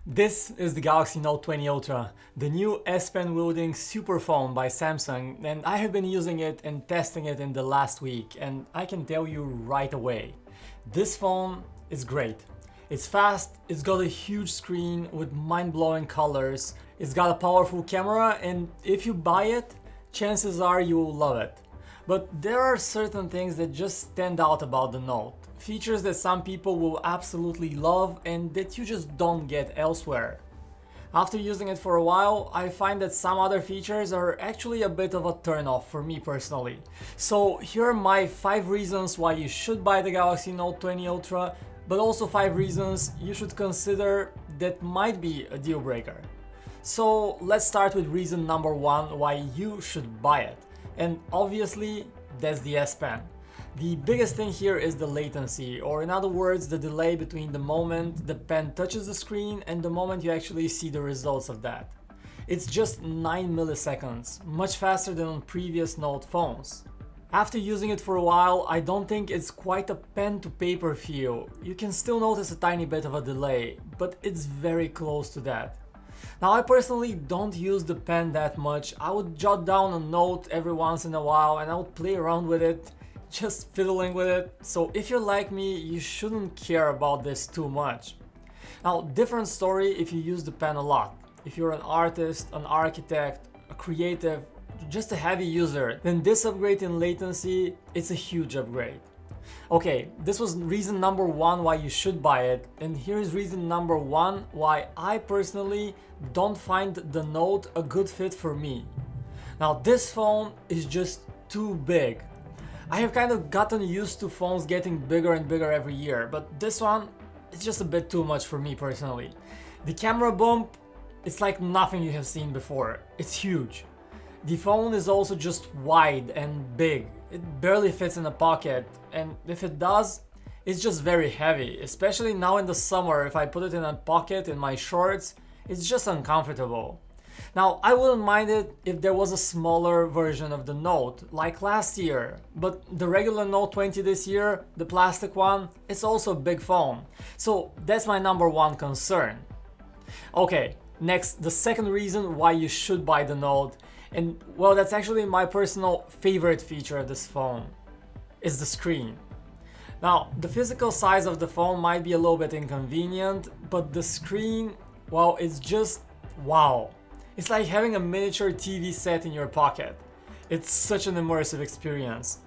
This is the Galaxy Note 20 Ultra, the new S Pen wielding super phone by Samsung, and I have been using it and testing it in the last week, and I can tell you right away, this phone is great. It's fast, it's got a huge screen with mind-blowing colors, it's got a powerful camera, and if you buy it, chances are you will love it. But there are certain things that just stand out about the Note. Features that some people will absolutely love and that you just don't get elsewhere. After using it for a while, I find that some other features are actually a bit of a turn-off for me personally. So here are my 5 reasons why you should buy the Galaxy Note 20 Ultra, but also 5 reasons you should consider that might be a deal breaker. So let's start with reason number 1 why you should buy it. And obviously, that's the S Pen. The biggest thing here is the latency, or in other words, the delay between the moment the pen touches the screen and the moment you actually see the results of that. It's just 9 milliseconds, much faster than on previous Note phones. After using it for a while, I don't think it's quite a pen to paper feel. You can still notice a tiny bit of a delay, but it's very close to that. Now, I personally don't use the pen that much. I would jot down a note every once in a while and I would play around with it, just fiddling with it. So if you're like me, you shouldn't care about this too much. Now, different story if you use the pen a lot. If you're an artist, an architect, a creative, just a heavy user, then this upgrade in latency, it's a huge upgrade. Okay, this was reason number 1 why you should buy it, and here's reason number 1 why I personally don't find the Note a good fit for me. Now, this phone is just too big. I have kind of gotten used to phones getting bigger and bigger every year, but this one, it's just a bit too much for me personally. The camera bump, it's like nothing you have seen before. It's huge. The phone is also just wide and big. It barely fits in a pocket, and if it does, it's just very heavy, especially now in the summer. If I put it in a pocket in my shorts, it's just uncomfortable. Now, I wouldn't mind it if there was a smaller version of the Note, like last year, but the regular Note 20 this year, the plastic one, it's also a big phone. So that's my number 1 concern. Okay, next, the second reason why you should buy the Note, and well, that's actually my personal favorite feature of this phone, is the screen. Now, the physical size of the phone might be a little bit inconvenient, but the screen, well, it's just wow. It's like having a miniature TV set in your pocket. It's such an immersive experience.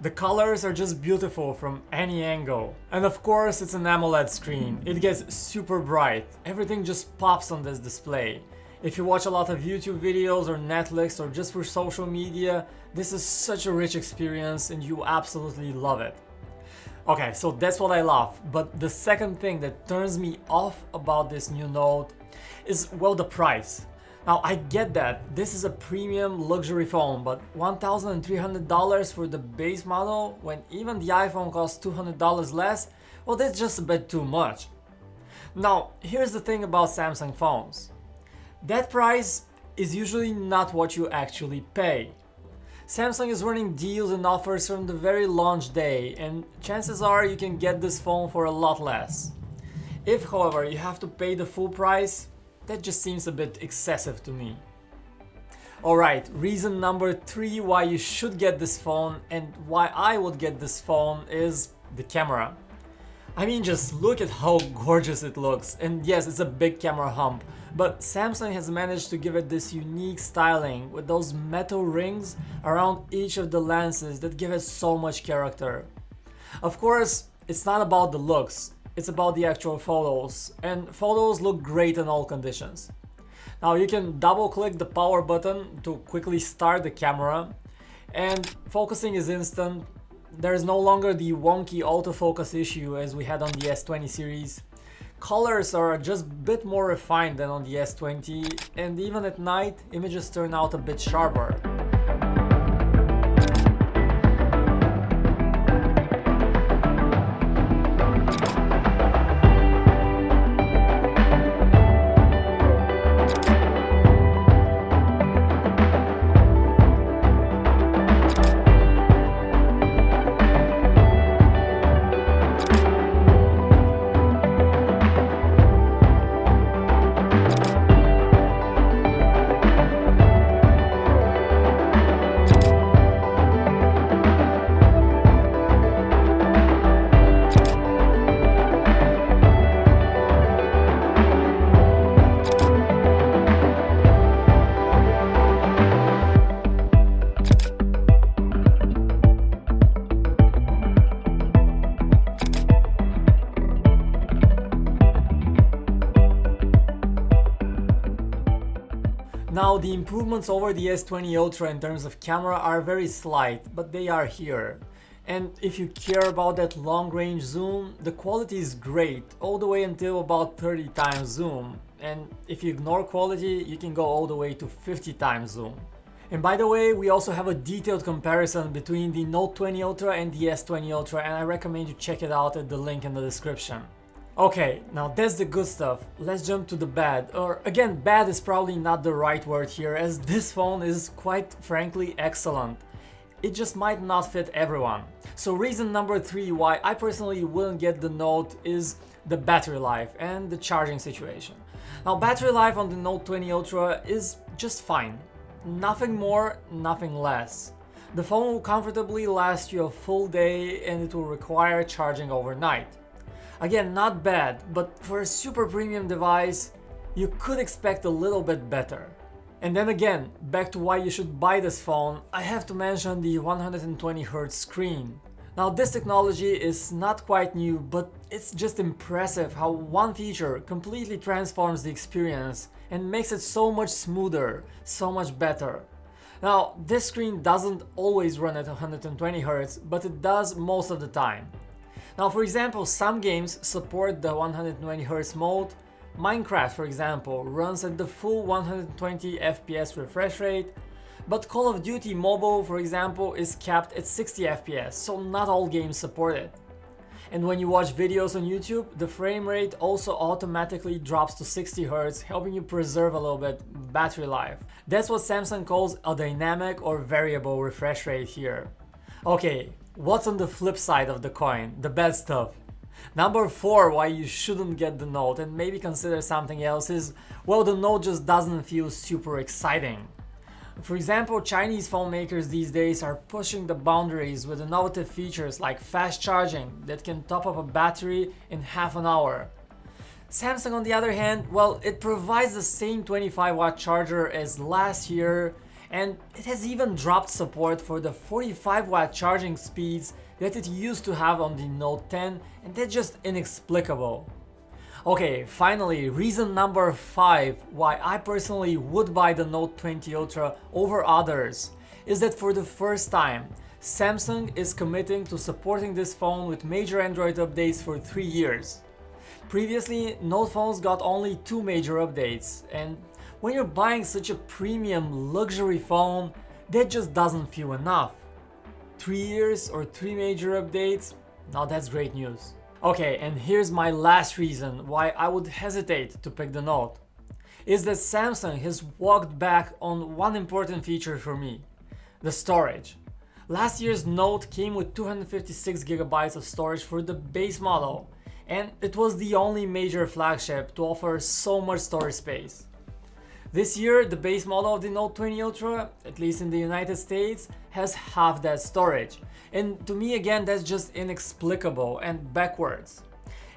The colors are just beautiful from any angle. And of course, it's an AMOLED screen. It gets super bright. Everything just pops on this display. If you watch a lot of YouTube videos or Netflix or just for social media, this is such a rich experience and you absolutely love it. Okay, so that's what I love. But the second thing that turns me off about this new Note is, well, the price. Now, I get that this is a premium luxury phone, but $1,300 for the base model when even the iPhone costs $200 less, well, that's just a bit too much. Now, here's the thing about Samsung phones. That price is usually not what you actually pay. Samsung is running deals and offers from the very launch day, and chances are you can get this phone for a lot less. If, however, you have to pay the full price, that just seems a bit excessive to me. Alright, reason number 3 why you should get this phone and why I would get this phone is the camera. I mean, just look at how gorgeous it looks, and yes, it's a big camera hump, but Samsung has managed to give it this unique styling with those metal rings around each of the lenses that give it so much character. Of course, it's not about the looks, it's about the actual photos, and photos look great in all conditions. Now, you can double click the power button to quickly start the camera, and focusing is instant. There is no longer the wonky autofocus issue as we had on the S20 series. Colors are just a bit more refined than on the S20, and even at night, images turn out a bit sharper. Now, the improvements over the S20 Ultra in terms of camera are very slight, but they are here. And if you care about that long-range zoom, the quality is great, all the way until about 30 times zoom. And if you ignore quality, you can go all the way to 50 times zoom. And by the way, we also have a detailed comparison between the Note 20 Ultra and the S20 Ultra, and I recommend you check it out at the link in the description. Okay, now that's the good stuff. Let's jump to the bad. Or again, bad is probably not the right word here, as this phone is quite frankly excellent. It just might not fit everyone. So reason number 3 why I personally wouldn't get the Note is the battery life and the charging situation. Now, battery life on the Note 20 Ultra is just fine. Nothing more, nothing less. The phone will comfortably last you a full day and it will require charging overnight. Again, not bad, but for a super premium device, you could expect a little bit better. And then again, back to why you should buy this phone, I have to mention the 120Hz screen. Now, this technology is not quite new, but it's just impressive how one feature completely transforms the experience and makes it so much smoother, so much better. Now, this screen doesn't always run at 120Hz, but it does most of the time. Now, for example, some games support the 120Hz mode. Minecraft, for example, runs at the full 120 FPS refresh rate, but Call of Duty Mobile, for example, is capped at 60 FPS, so not all games support it. And when you watch videos on YouTube, the frame rate also automatically drops to 60 Hz, helping you preserve a little bit battery life. That's what Samsung calls a dynamic or variable refresh rate here. Okay, what's on the flip side of the coin, the bad stuff? Number 4 why you shouldn't get the Note and maybe consider something else is, well, the Note just doesn't feel super exciting. For example, Chinese phone makers these days are pushing the boundaries with innovative features like fast charging that can top up a battery in half an hour. Samsung, on the other hand, well, it provides the same 25-watt charger as last year, and it has even dropped support for the 45-watt charging speeds that it used to have on the Note 10, and that's just inexplicable. Okay, finally, reason number 5 why I personally would buy the Note 20 Ultra over others is that for the first time, Samsung is committing to supporting this phone with major Android updates for 3 years. Previously, Note phones got only 2 major updates, and when you're buying such a premium luxury phone, that just doesn't feel enough. 3 years or 3 major updates? Now that's great news. Okay, and here's my last reason why I would hesitate to pick the Note. Is that Samsung has walked back on one important feature for me, the storage. Last year's Note came with 256GB of storage for the base model, and it was the only major flagship to offer so much storage space. This year, the base model of the Note 20 Ultra, at least in the United States, has half that storage. And to me, again, that's just inexplicable and backwards.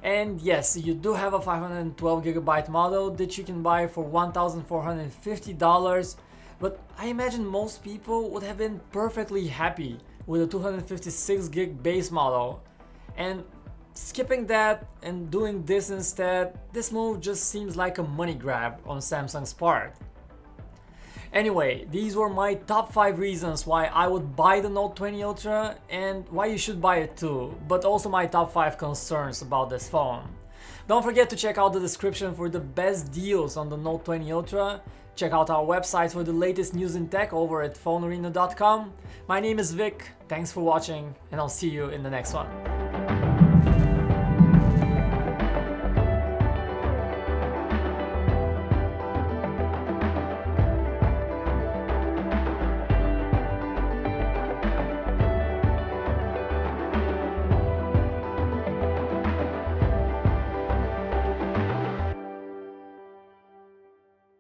And yes, you do have a 512GB model that you can buy for $1,450, but I imagine most people would have been perfectly happy with a 256GB base model. And skipping that and doing this instead, this move just seems like a money grab on Samsung's part. Anyway, these were my top 5 reasons why I would buy the Note 20 Ultra and why you should buy it too, but also my top 5 concerns about this phone. Don't forget to check out the description for the best deals on the Note 20 Ultra. Check out our website for the latest news in tech over at PhoneArena.com. My name is Vic, thanks for watching, and I'll see you in the next one.